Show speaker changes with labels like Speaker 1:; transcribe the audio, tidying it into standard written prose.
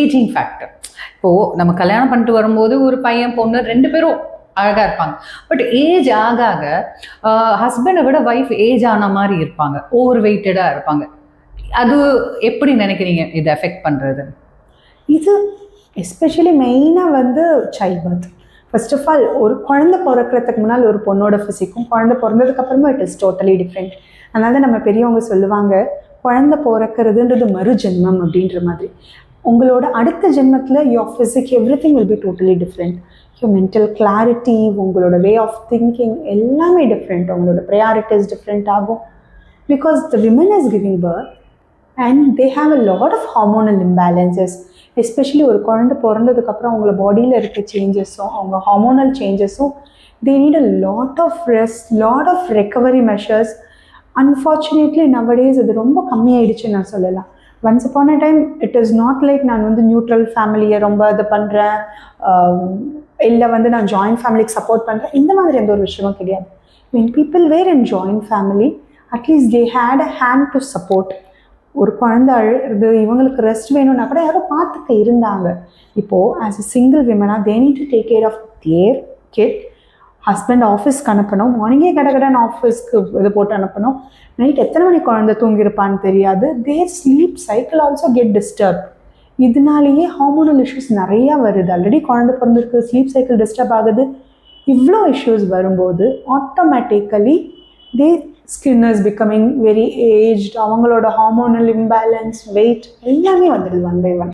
Speaker 1: Ageing factor. இப்போது நம்ம கல்யாணம் பண்ணிட்டு வரும்போது ஒரு பையன் பொண்ணு 2 பேரும் அழகாக இருப்பாங்க. பட் ஏஜ் ஆக ஆக ஹஸ்பண்டை விட ஒய்ஃப் ஏஜ் ஆன மாதிரி இருப்பாங்க, ஓவர் வெயிட்டடாக இருப்பாங்க. அது எப்படி நினைக்கிறீங்க இதை எஃபெக்ட் பண்ணுறது?
Speaker 2: இது எஸ்பெஷலி மெயினாக வந்து child birth. First of all ஒரு குழந்தை பிறக்கிறதுக்கு முன்னால் ஒரு பொண்ணோட ஃபிசிக்கும் குழந்தை பிறந்ததுக்கப்புறமா இட் இஸ் டோட்டலி டிஃப்ரெண்ட். அதனால தான் நம்ம பெரியவங்க சொல்லுவாங்க, குழந்தை பிறக்கிறதுன்றது மறு ஜென்மம் அப்படின்ற மாதிரி. உங்களோட அடுத்த ஜென்மத்தில் your physique everything will be totally different. Your mental clarity, உங்களோட வே ஆஃப் திங்கிங் எல்லாமே டிஃப்ரெண்ட். உங்களோட ப்ரையாரிட்டிஸ் டிஃப்ரெண்ட் ஆகும். Because the women is giving birth and they have a lot of hormonal imbalances. Especially ஒரு குழந்தை பிறந்ததுக்கப்புறம் அவங்கள பாடியில் இருக்க சேஞ்சஸும் அவங்க ஹார்மோனல் சேஞ்சஸும் they need a lot of rest, lot of recovery measures. Unfortunately nowadays இது ரொம்ப கம்மியாயிடுச்சுன்னு நான் சொல்லலாம். Once upon a time it is not like நான் வந்து நியூட்ரல் ஃபேமிலியை ரொம்ப இது பண்ணுறேன், இல்லை வந்து நான் ஜாயின்ட் ஃபேமிலிக்கு சப்போர்ட் பண்ணுறேன், இந்த மாதிரி எந்த ஒரு விஷயமும் கிடையாது. when people were in joint family, at least they had a hand to support. ஒரு குழந்தை அழுது இவங்களுக்கு ரெஸ்ட் வேணும்னா கூட யாரும் பார்த்துக்க இருந்தாங்க. இப்போது ஆஸ் அ சிங்கிள் விமனாக they need to take care of their kid. Husband ஆஃபீஸ்க்கு அனுப்பணும், மார்னிங்கே கடகடன் ஆஃபீஸ்க்கு இது போட்டு அனுப்பணும். நைட் எத்தனை மணி குழந்தை தூங்கியிருப்பான்னு தெரியாது. Their sleep cycle also get disturb. இதனாலேயே ஹார்மோனல் இஷ்யூஸ் நிறையா வருது. ஆல்ரெடி குழந்தை பிறந்திருக்கு, ஸ்லீப் சைக்கிள் டிஸ்டர்ப் ஆகுது. இவ்வளோ இஷ்யூஸ் வரும்போது automatically they skin is becoming very aged. அவங்களோட ஹார்மோனல் இம்பேலன்ஸ், வெயிட் எல்லாமே வந்துடுது ஒன் பை ஒன்.